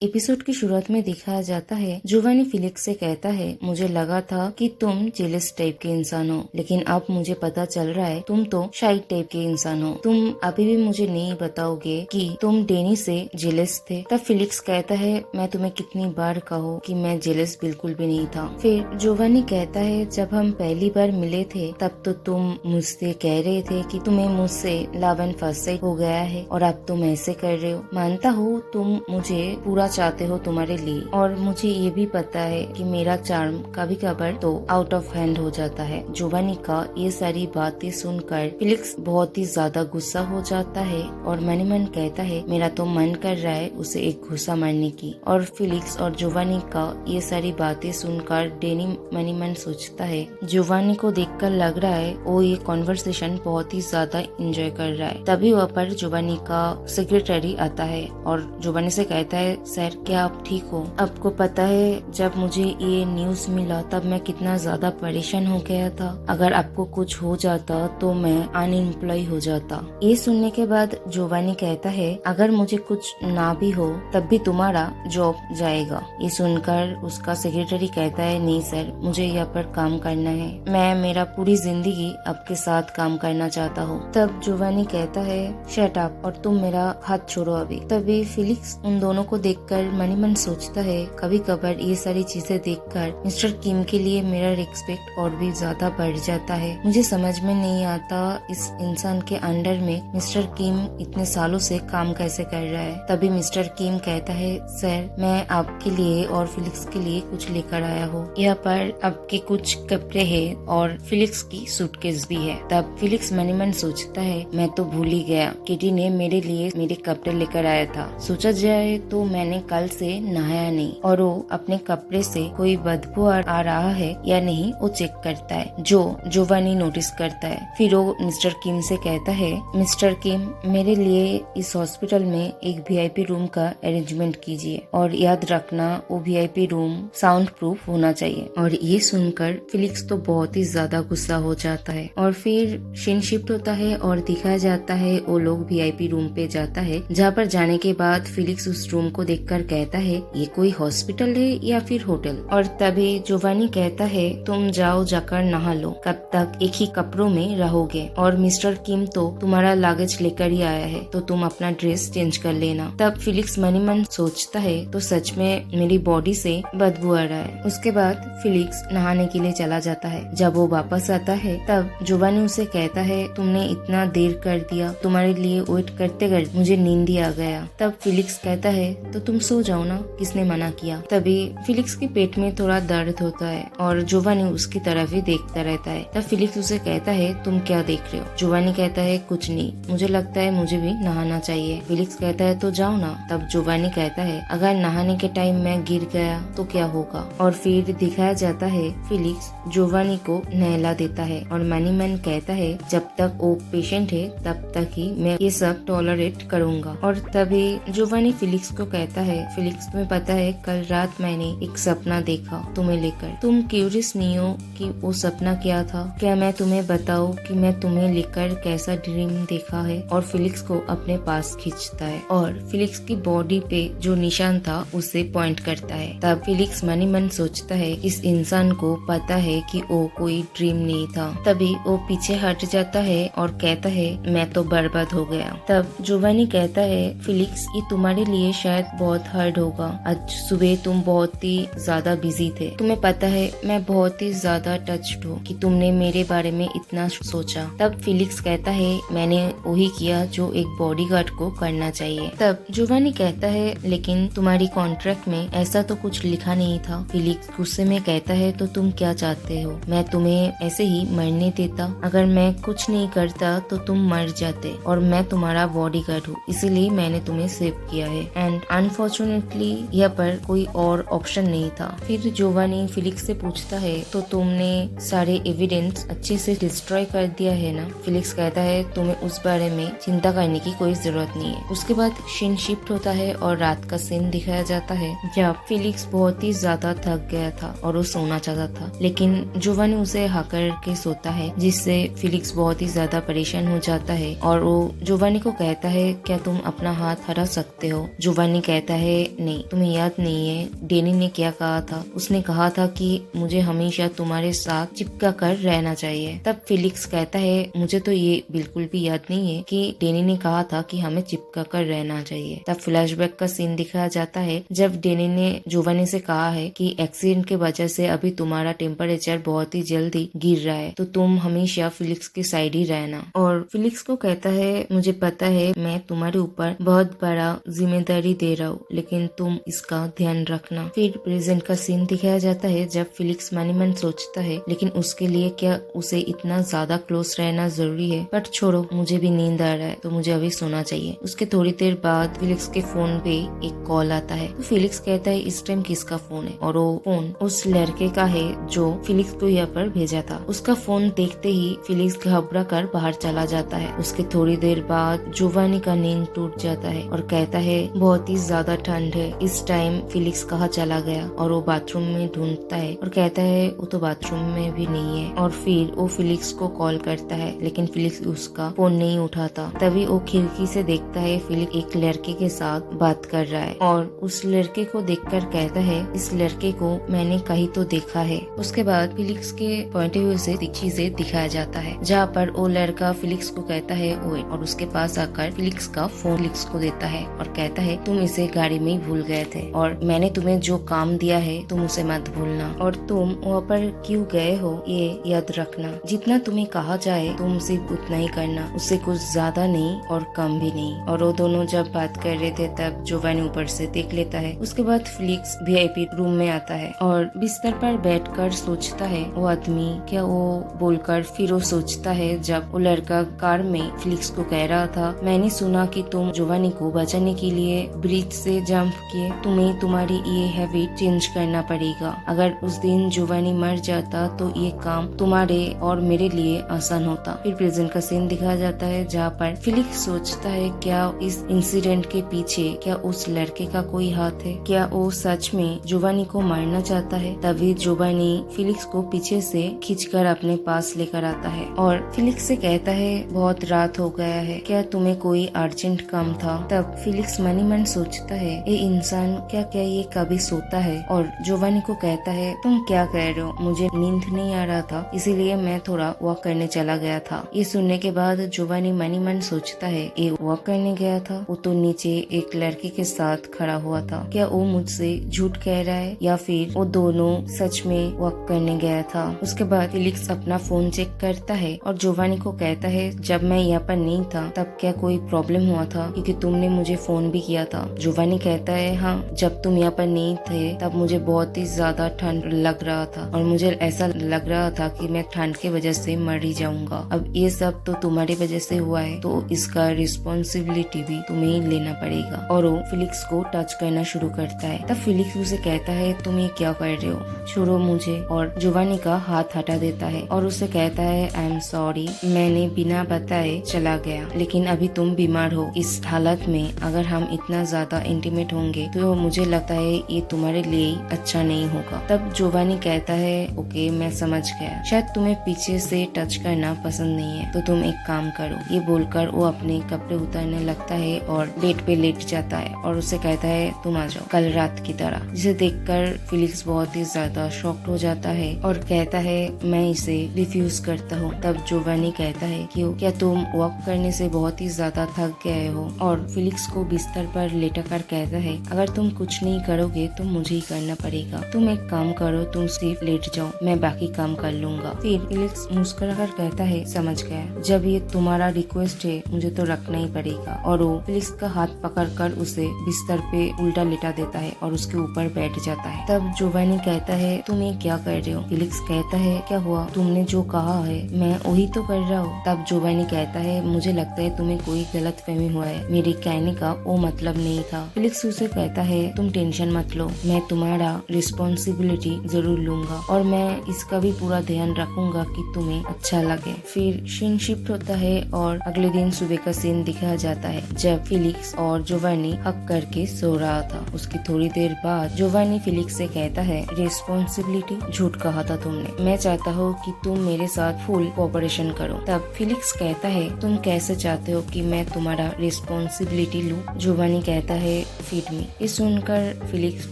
Episode की शुरुआत में दिखाया जाता है जोवानी फिलिक्स से कहता है, मुझे लगा था कि तुम जेलस टाइप के इंसान हो, लेकिन अब मुझे पता चल रहा है तुम तो शाइक टाइप के इंसान हो। तुम अभी भी मुझे नहीं बताओगे कि तुम डेनी से जेलस थे। तब फिलिक्स कहता है, मैं तुम्हें कितनी बार कहूँ कि मैं जेलस बिल्कुल भी नहीं था। फिर जोवानी कहता है, जब हम पहली बार मिले थे तब तो तुम मुझसे कह रहे थे कि तुम्हें मुझसे लव एंड फर्स्ट साइट हो गया है और अब तुम ऐसे कर रहे हो। मानता हूँ तुम मुझे पूरा चाहते हो तुम्हारे लिए, और मुझे ये भी पता है कि मेरा चार्म कभी कभार तो आउट ऑफ हैंड हो जाता है। जोवानी का ये सारी बातें सुनकर फिलिक्स बहुत ही ज्यादा गुस्सा हो जाता है और मन ही मन कहता है, मेरा तो मन कर रहा है उसे एक घुसा मारने की। और फिलिक्स और जोवानी का ये सारी बातें सुनकर डेनी मन ही मन सोचता है, जोवानी को देखकर लग रहा है वो ये कॉन्वर्सेशन बहुत ही ज्यादा एंजॉय कर रहा है। तभी वहाँ पर जोवानी का सेक्रेटरी आता है और जोवानी से कहता है, सर क्या आप ठीक हो? आपको पता है जब मुझे ये न्यूज मिला तब मैं कितना ज्यादा परेशान हो गया था। अगर आपको कुछ हो जाता तो मैं अनएम्प्लॉय हो जाता। ये सुनने के बाद जोवानी कहता है, अगर मुझे कुछ ना भी हो तब भी तुम्हारा जॉब जाएगा। ये सुनकर उसका सेक्रेटरी कहता है, नहीं सर, मुझे यहाँ पर काम करना है, मैं मेरा पूरी जिंदगी आपके साथ काम करना चाहता हूँ। तब जोवानी कहता है, शट अप और तुम मेरा हाथ छोड़ो अभी। तभी फिलिक्स उन दोनों को देखकर मन ही मन सोचता है, कभी कभार ये सारी चीजें देखकर मिस्टर किम के लिए मेरा रिस्पेक्ट और भी ज्यादा बढ़ जाता है। मुझे समझ में नहीं आता इस इंसान के अंडर में मिस्टर किम इतने सालों से काम कैसे कर रहा है। तभी मिस्टर किम कहता है, सर मैं आपके लिए और फिलिक्स के लिए कुछ लेकर आया हूँ। यहाँ पर आपके कुछ कपड़े हैं और फिलिक्स की सूटकेस भी है। तब फिलिक्स मन ही मन सोचता है, मैं तो भूल ही गया, किटी ने मेरे लिए मेरे कपड़े लेकर आया था। सोचा जाए तो मैंने कल से नहाया नहीं, और वो अपने कपड़े से कोई बदबू आ रहा है या नहीं वो चेक करता है, जो जोवानी नोटिस करता है। फिर वो मिस्टर किम से कहता है, मिस्टर किम मेरे लिए इस हॉस्पिटल में एक वीआईपी रूम का अरेंजमेंट कीजिए, और याद रखना वो वीआईपी रूम साउंड प्रूफ होना चाहिए। और ये सुनकर फिलिक्स तो बहुत ही ज्यादा गुस्सा हो जाता है। और फिर सीन शिफ्ट होता है और दिखाया जाता है वो लोग वीआईपी रूम पे जाता है, जहाँ पर जाने के बाद फिलिक्स उस रूम को देखकर कहता है, ये कोई हॉस्पिटल है या फिर होटल? और तभी जोवानी कहता है, तुम जाओ जाकर नहा लो, कब तक एक ही कपड़ों में रहोगे, और मिस्टर किम तो तुम्हारा लागेज लेकर ही आया है, तो तुम अपना ड्रेस चेंज कर लेना। तब फिलिक्स मन ही मन सोचता है, तो सच में मेरी बॉडी से बदबू आ रहा है। उसके बाद फिलिक्स नहाने के लिए चला जाता है। जब वो वापस आता है तब जोवानी उसे कहता है, तुमने इतना देर कर दिया, तुम्हारे लिए वेट करते करते मुझे नींद ही आ गया। तब फिलिक्स कहता है, तो तुम सो जाओ ना, किसने मना किया? तभी फिलिक्स के पेट में थोड़ा दर्द होता है और जोवानी उसकी तरफ ही देखता रहता है। तब फिलिक्स उसे कहता है, तुम क्या देख रहे हो? जोवानी कहता है, कुछ नहीं, मुझे लगता है मुझे भी नहाना चाहिए। फिलिक्स कहता है, तो जाओ ना। तब जोवानी कहता है, अगर नहाने के टाइम मैं गिर गया तो क्या होगा? और फिर दिखाया जाता है फिलिक्स जोवानी को नहला देता है और मन ही मन कहता है, जब तक वो पेशेंट है तब तक ही मैं ये सब टॉलरेट करूंगा। और तभी जोवानी फिलिक्स को कहता है, फिलिक्स तुम्हें पता है कल रात मैंने एक सपना देखा तुम्हें लेकर, तुम क्यूरियस नहीं हो कि वो सपना क्या था? क्या मैं तुम्हें बताऊं कि मैं तुम्हें लेकर कैसा ड्रीम देखा है? और फिलिक्स को अपने पास खींचता है और फिलिक्स की बॉडी पे जो निशान था उसे पॉइंट करता है। तब फिलिक्स मन ही मन सोचता है, इस इंसान को पता है कि वो कोई ड्रीम नहीं था। तभी वो पीछे हट जाता है और कहता है, मैं तो बर्बाद हो गया। तब जोवानी कहता है, फिलिक्स ये तुम्हारे लिए शायद बहुत हार्ड होगा, आज सुबह तुम बहुत ही ज्यादा बिजी थे, तुम्हें पता है मैं बहुत ही ज्यादा टच्ड हूँ कि तुमने मेरे बारे में इतना सोचा। तब फिलिक्स कहता है, मैंने वही किया जो एक बॉडीगार्ड को करना चाहिए। तब जोवानी कहता है, लेकिन तुम्हारी कॉन्ट्रैक्ट में ऐसा तो कुछ लिखा नहीं था। फिलिक्स गुस्से में कहता है, तो तुम क्या चाहते हो? मैं तुम्हें ऐसे ही मरने देता? अगर मैं कुछ नहीं करता तो तुम मर जाते, और मैं तुम्हारा बॉडीगार्ड हूँ, इसीलिए मैंने तुम्हें सेव किया है, एंड अनफॉर्चुनेटली यहाँ पर कोई और ऑप्शन नहीं था। फिर जोवानी फिलिक्स से पूछता है, तो तुमने सारे एविडेंस अच्छे से डिस्ट्रॉय कर दिया है ना? फिलिक्स कहता है, तुम्हें उस बारे में चिंता करने की कोई जरूरत नहीं है। उसके बाद सीन शिफ्ट होता है और रात का सीन दिखाया जाता है, जब फिलिक्स बहुत ही ज्यादा थक गया था और वो सोना चाहता था, लेकिन जोवानी उसे हाकर के सोता है, जिससे फिलिक्स बहुत ही ज्यादा परेशान हो जाता है और वो जोवानी को कहता है, क्या तुम अपना हाथ हटा सकते हो? जोवानी कहता कहता है नहीं, तुम्हें याद नहीं है डेनी ने क्या कहा था? उसने कहा था कि मुझे हमेशा तुम्हारे साथ चिपका कर रहना चाहिए। तब फिलिक्स कहता है मुझे तो ये बिल्कुल भी याद नहीं है कि डेनी ने कहा था कि हमें चिपका कर रहना चाहिए। तब फ्लैशबैक का सीन दिखाया जाता है जब डेनी ने जोवानी से कहा है कि एक्सीडेंट की वजह से अभी तुम्हारा टेम्परेचर बहुत ही जल्दी गिर रहा है, तो तुम हमेशा फिलिक्स की साइड ही रहना। और फिलिक्स को कहता है मुझे पता है मैं तुम्हारे ऊपर बहुत बड़ा जिम्मेदारी दे रहा हूँ, लेकिन तुम इसका ध्यान रखना। फिर प्रेजेंट का सीन दिखाया जाता है जब फिलिक्स मन ही मन सोचता है लेकिन उसके लिए क्या उसे इतना ज्यादा क्लोज रहना जरूरी है? बट छोड़ो, मुझे भी नींद आ रहा है तो मुझे अभी सोना चाहिए। उसके थोड़ी देर बाद फिलिक्स के फोन पे एक कॉल आता है तो फिलिक्स कहता है इस टाइम किसका फोन है? और वो फोन उस लड़के का है जो फिलिक्स को यहाँ पर भेजा था। उसका फोन देखते ही फिलिक्स घबरा कर बाहर चला जाता है। उसके थोड़ी देर बाद जोवानी का नींद टूट जाता है और कहता है बहुत ही ज्यादा ठंड है। इस टाइम फिलिक्स कहाँ चला गया? और वो बाथरूम में ढूंढता है और कहता है वो तो बाथरूम में भी नहीं है। और फिर वो फिलिक्स को कॉल करता है लेकिन फिलिक्स उसका फोन नहीं उठाता। तभी वो खिड़की से देखता है फिलिक्स एक लड़के के साथ बात कर रहा है और उस लड़के को देखकर कहता है इस लड़के को मैंने कहीं तो देखा है। उसके बाद फिलिक्स के पॉइंट ऑफ व्यू से चीजें दिखाया जाता है जहाँ पर वो लड़का फिलिक्स को कहता है ओए, और उसके पास आकर फिलिक्स का फोन फिलिक्स को देता है और कहता है तुम इसे गाड़ी में ही भूल गए थे और मैंने तुम्हें जो काम दिया है तुम उसे मत भूलना, और तुम वहाँ पर क्यों गए हो ये याद रखना। जितना तुम्हें कहा जाए तुम सिर्फ उतना ही करना, उससे कुछ ज्यादा नहीं और कम भी नहीं। और वो दोनों जब बात कर रहे थे तब जोवानी ऊपर से देख लेता है। उसके बाद फिलिक्स VIP रूम में आता है और बिस्तर पर बैठकर सोचता है वो आदमी क्या वो बोलकर फिर वो सोचता है जब वो लड़का कार में फिलिक्स को कह रहा था मैंने सुना कि तुम जोवानी को बचाने के लिए ब्रिज से जंप किए, तुम्हें तुम्हारी ये हैबिट चेंज करना पड़ेगा। अगर उस दिन जोवानी मर जाता तो ये काम तुम्हारे और मेरे लिए आसान होता। फिर प्रेजेंट का सीन दिखाया जाता है जहाँ पर फिलिक्स सोचता है क्या इस इंसिडेंट के पीछे क्या उस लड़के का कोई हाथ है? क्या वो सच में जोवानी को मारना चाहता है? तभी जोवानी फिलिक्स को पीछे से खींचकर अपने पास लेकर आता है और फिलिक्स से कहता है बहुत रात हो गया है, क्या तुम्हें कोई अर्जेंट काम था? तब फिलिक्स मन ही मन सोचता है ये इंसान क्या ये कभी सोता है? और जोवानी को कहता है तुम क्या कह रहे हो, मुझे नींद नहीं आ रहा था इसीलिए मैं थोड़ा वॉक करने चला गया था। ये सुनने के बाद जोवानी मन ही मन सोचता है ये वॉक करने गया था, वो तो नीचे एक लड़के के साथ खड़ा हुआ था, क्या वो मुझसे झूठ कह रहा है या फिर वो दोनों सच में वॉक करने गया था? उसके बाद फिलिक्स अपना फोन चेक करता है और जोवानी को कहता है जब मैं यहाँ पर नहीं था तब क्या कोई प्रॉब्लम हुआ था क्योंकि तुमने मुझे फोन भी किया था? जोवानी कहता है हाँ, जब तुम यहाँ पर नहीं थे तब मुझे बहुत ही ज्यादा ठंड लग रहा था और मुझे ऐसा लग रहा था कि मैं ठंड की वजह से मर ही जाऊंगा। अब ये सब तो तुम्हारी वजह से हुआ है तो इसका रिस्पॉन्सिबिलिटी भी तुम्हें ही लेना पड़ेगा। और वो फिलिक्स को टच करना शुरू करता है। तब फिलिक्स उसे कहता है तुम ये क्या कर रहे हो, छोड़ो मुझे। और जोवानी का हाथ हटा देता है और उसे कहता है आई एम सॉरी, मैंने बिना बताए चला गया, लेकिन अभी तुम बीमार हो। इस हालत में अगर हम इतना ज्यादा इंटीमेट होंगे तो मुझे लगता है ये तुम्हारे लिए अच्छा नहीं होगा। तब जोवानी कहता है ओके मैं समझ गया, शायद तुम्हें पीछे से टच करना पसंद नहीं है तो तुम एक काम करो। ये बोलकर वो अपने कपड़े उतारने लगता है और बेड पे लेट जाता है और उसे कहता है तुम आ जाओ कल रात की तरह। जिसे देखकर फिलिक्स बहुत ही ज्यादा शॉक्ड हो जाता है और कहता है मैं इसे रिफ्यूज करता हूँ। तब जोवानी कहता है क्यों, क्या तुम वॉक करने से बहुत ही ज्यादा थक गए हो? और फिलिक्स को बिस्तर पर लेटा कर कहता है अगर तुम कुछ नहीं करोगे तो मुझे ही करना पड़ेगा। तुम एक काम करो, तुम सिर्फ लेट जाओ, मैं बाकी काम कर लूंगा। फिर फिलिक्स मुस्कुराकर कहता है समझ गया, जब ये तुम्हारा रिक्वेस्ट है मुझे तो रखना ही पड़ेगा। और वो फिलिक्स का हाथ पकड़कर उसे बिस्तर पे उल्टा लेटा देता है और उसके ऊपर बैठ जाता है। तब जोवानी कहता है तुम ये क्या कर रहे हो? फिलिक्स कहता है क्या हुआ, तुमने जो कहा है मैं वही तो कर रहा हूँ। तब जोवानी कहता है मुझे लगता है तुम्हें कोई गलत फहमी हुआ है, मेरे कहने का वो मतलब नहीं था। फिलिक्स उसे कहता है तुम टेंशन मत लो, मैं तुम्हारा रिस्पॉन्सिबिलिटी जरूर लूंगा और मैं इसका भी पूरा ध्यान रखूंगा कि तुम्हें अच्छा लगे। फिर सीन शिफ्ट होता है और अगले दिन सुबह का सीन दिखाया जाता है जब फिलिक्स और जोवानी हक करके सो रहा था। उसकी थोड़ी देर बाद जोवानी फिलिक्स से कहता है रिस्पॉन्सिबिलिटी झूठ कहा था तुमने, मैं चाहता हूँ कि तुम मेरे साथ फुल कोऑपरेशन करो। तब फिलिक्स कहता है तुम कैसे चाहते हो कि मैं तुम्हारा रिस्पॉन्सिबिलिटी लूं? जोवानी कहता है फीड मी। ये सुनकर फिलिक्स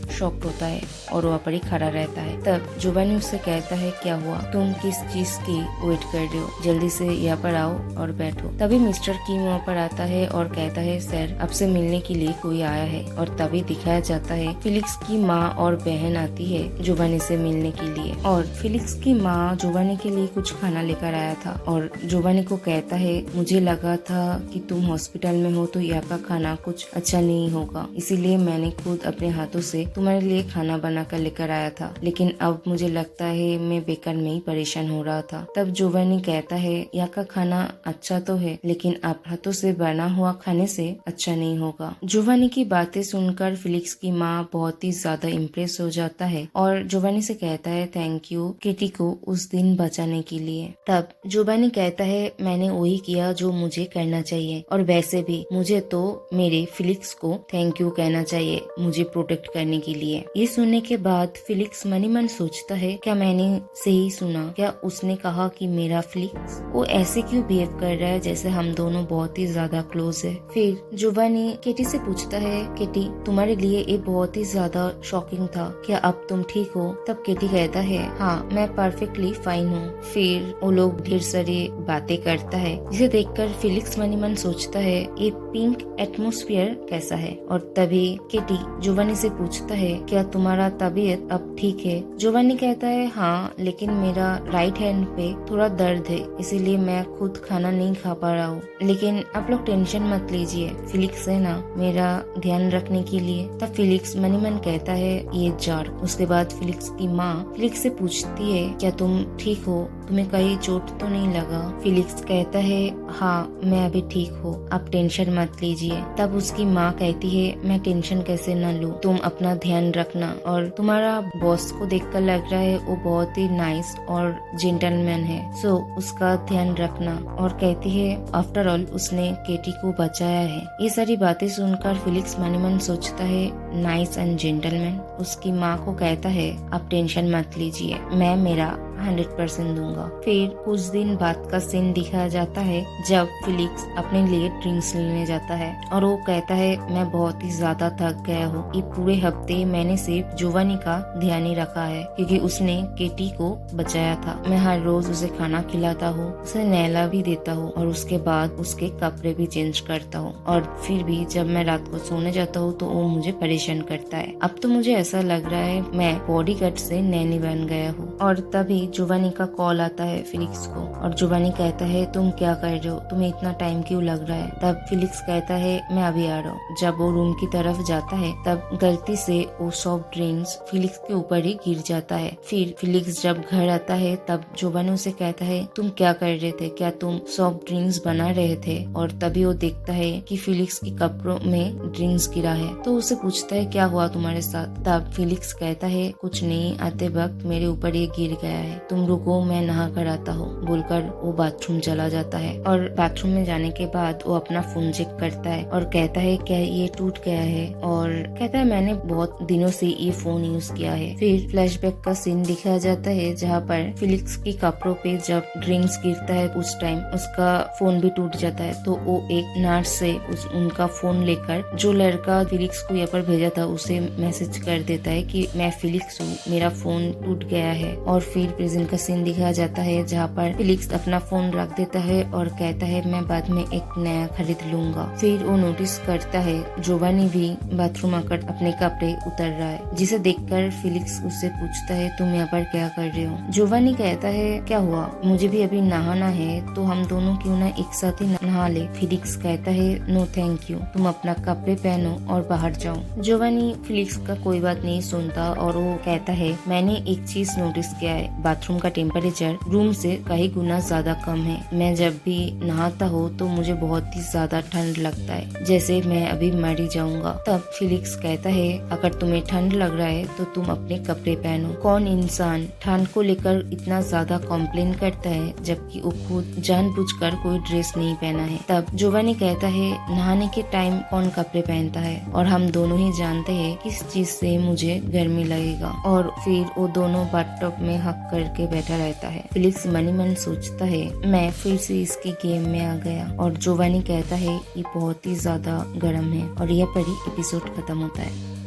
शॉक होता है और वहाँ पर ही खड़ा रहता है। तब जोवानी उससे कहता है क्या हुआ, तुम किस चीज की वेट कर रहे हो, जल्दी से यहाँ पर आओ और बैठो। तभी मिस्टर किम वहाँ पर आता है और कहता है सर आपसे मिलने के लिए कोई आया है। और तभी दिखाया जाता है फिलिक्स की माँ और बहन आती है जोवानी से मिलने के लिए। और फिलिक्स की माँ जोवानी के लिए कुछ खाना लेकर आया था और जोवानी को कहता है मुझे लगा था कि तुम हॉस्पिटल में हो तो यहाँ का खाना कुछ अच्छा नहीं होगा, इसीलिए मैंने खुद अपने हाथों से तुम्हारे लिए खाना बना कर लेकर आया था, लेकिन अब मुझे लगता है मैं बेकार में ही परेशान हो रहा था। तब जोवानी कहता है यहाँ का खाना अच्छा तो है लेकिन आप हाथों से बना हुआ खाने से अच्छा नहीं होगा। जोवानी की बातें सुनकर फिलिक्स की माँ बहुत ही ज्यादा इम्प्रेस हो जाता है और जोवानी से कहता है थैंक यू किटी को उस दिन बचाने के लिए। तब जोवानी कहता है मैंने वही किया जो मुझे करना चाहिए और वैसे भी मुझे तो मेरे फिलिक्स को थैंक यू कहना चाहिए मुझे प्रोटेक्ट करने के लिए। ये सुनने के बाद फिलिक्स मनी मन सोचता है क्या मैंने सही सुना, क्या उसने कहा कि मेरा फिलिक्स वो ऐसे क्यों बिहेव कर रहा है जैसे हम दोनों बहुत ही ज्यादा क्लोज है। फिर जोवानी केटी से पूछता है केटी तुम्हारे लिए ये बहुत ही ज्यादा शॉकिंग था, क्या अब तुम ठीक हो? तब केटी कहता है हाँ मैं परफेक्टली फाइन हूँ। फिर वो लोग ढेर सारी बातें करता है जिसे देखकर फिलिक्स मनी मन सोचता है ये पिंक एटमोस्फियर कैसा है। और तभी केटी जोवानी से पूछता है क्या तुम्हारा तबीयत अब ठीक है? जोवानी कहता है हाँ लेकिन मेरा राइट हैंड पे थोड़ा दर्द है इसीलिए मैं खुद खाना नहीं खा पा रहा हूँ, लेकिन आप लोग टेंशन मत लीजिए फिलिक्स है ना मेरा ध्यान रखने के लिए। तब फिलिक्स मनी मन कहता है ये जार। उसके बाद फिलिक्स की माँ फिलिक्स से पूछती है क्या तुम ठीक हो, तुम्हें कहीं चोट तो नहीं लगा? फिलिक्स कहता है हाँ मैं अभी ठीक हूँ, आप टेंशन मत लीजिए। तब उसकी माँ कहती है मैं टेंशन कैसे न लूं, तुम अपना ध्यान रखना और तुम्हारा बॉस को देखकर लग रहा है वो बहुत ही नाइस और जेंटलमैन है, सो उसका ध्यान रखना। और कहती है आफ्टर ऑल उसने केटी को बचाया है। ये सारी बातें सुनकर फिलिक्स मनी मन सोचता है नाइस एंड जेंटलमैन। उसकी माँ को कहता है आप टेंशन मत लीजिए मैं मेरा 100% दूंगा। फिर कुछ दिन बाद का सीन दिखाया जाता है जब फिलिक्स अपने लिए ड्रिंक्स लेने जाता है और वो कहता है मैं बहुत ही ज्यादा थक गया हूँ, ये पूरे हफ्ते मैंने सिर्फ जोवानी का ध्यान ही रखा है क्योंकि उसने केटी को बचाया था। मैं हर रोज उसे खाना खिलाता हूँ, उसे नहला भी देता हूँ और उसके बाद उसके कपड़े भी चेंज करता हूँ और फिर भी जब मैं रात को सोने जाता हूँ तो वो मुझे परेशान करता है। अब तो मुझे ऐसा लग रहा है मैं बॉडीगार्ड से नैनी बन गया हूँ। और तभी जोवानी का कॉल आता है फिलिक्स को और जोवानी कहता है तुम क्या कर रहे हो, तुम्हें इतना टाइम क्यों लग रहा है? तब फिलिक्स कहता है मैं अभी आ रहा हूँ। जब वो रूम की तरफ जाता है तब गलती से वो सॉफ्ट ड्रिंक्स फिलिक्स के ऊपर ही गिर जाता है। फिर फिलिक्स जब घर आता है तब जोवानी उसे कहता है तुम क्या कर रहे थे, क्या तुम सॉफ्ट ड्रिंक्स बना रहे थे? और तभी वो देखता है कि फिलिक्स के कपड़ों में ड्रिंक्स गिरा है तो उसे पूछता है क्या हुआ तुम्हारे साथ? तब फिलिक्स कहता है कुछ नहीं, आते वक्त मेरे ऊपर ये गिर गया है, तुम रुको मैं नहा कर आता हूँ, बोलकर वो बाथरूम चला जाता है। और बाथरूम में जाने के बाद वो अपना फोन चेक करता है और कहता है क्या ये टूट गया है? और कहता है मैंने बहुत दिनों से ये फोन यूज किया है। फिर फ्लैशबैक का सीन दिखाया जाता है जहाँ पर फिलिक्स के कपड़ों पे जब ड्रिंक्स गिरता है उस टाइम उसका फोन भी टूट जाता है तो वो एक नर्स से उनका फोन लेकर जो लड़का फिलिक्स को यहाँ पर भेजा था उसे मैसेज कर देता है कि मैं फिलिक्स हूँ, मेरा फोन टूट गया है। और फिर प्रेजेंट का सीन दिखाया जाता है जहाँ पर फिलिक्स अपना फोन रख देता है और कहता है मैं बाद में एक नया खरीद लूंगा। फिर वो नोटिस करता है जोवानी भी बाथरूम आकर अपने कपड़े उतर रहा है, जिसे देखकर फिलिक्स उससे पूछता है तुम यहाँ पर क्या कर रहे हो? जोवानी कहता है क्या हुआ, मुझे भी अभी नहाना है तो हम दोनों क्यों ना एक साथ ही नहा ले। फिलिक्स कहता है नो थैंक यू, तुम अपना कपड़े पहनो और बाहर जाओ। जोवानी फिलिक्स का कोई बात नहीं सुनता और वो कहता है मैंने एक चीज नोटिस किया है, बाथरूम का टेम्परेचर रूम से कई गुना ज्यादा कम है। मैं जब भी नहाता हूँ तो मुझे बहुत ही ज्यादा ठंड लगता है, जैसे मैं अभी मर ही जाऊंगा। तब फिलिक्स कहता है अगर तुम्हें ठंड लग रहा है तो तुम अपने कपड़े पहनो। कौन इंसान ठंड को लेकर इतना ज्यादा कॉम्प्लेन करता है जबकि वो खुद जानबूझकर कोई ड्रेस नहीं पहना है। तब जोवानी कहता है नहाने के टाइम कौन कपड़े पहनता है और हम दोनों ही जानते हैं किस चीज से मुझे गर्मी लगेगा। और फिर वो दोनों बाथटब में हक कर करके बैठा रहता है। फिलिक्स मनी मन सोचता है मैं फिर से इसके गेम में आ गया, और जोवानी कहता है ये बहुत ही ज्यादा गर्म है। और यह पर ही एपिसोड खत्म होता है।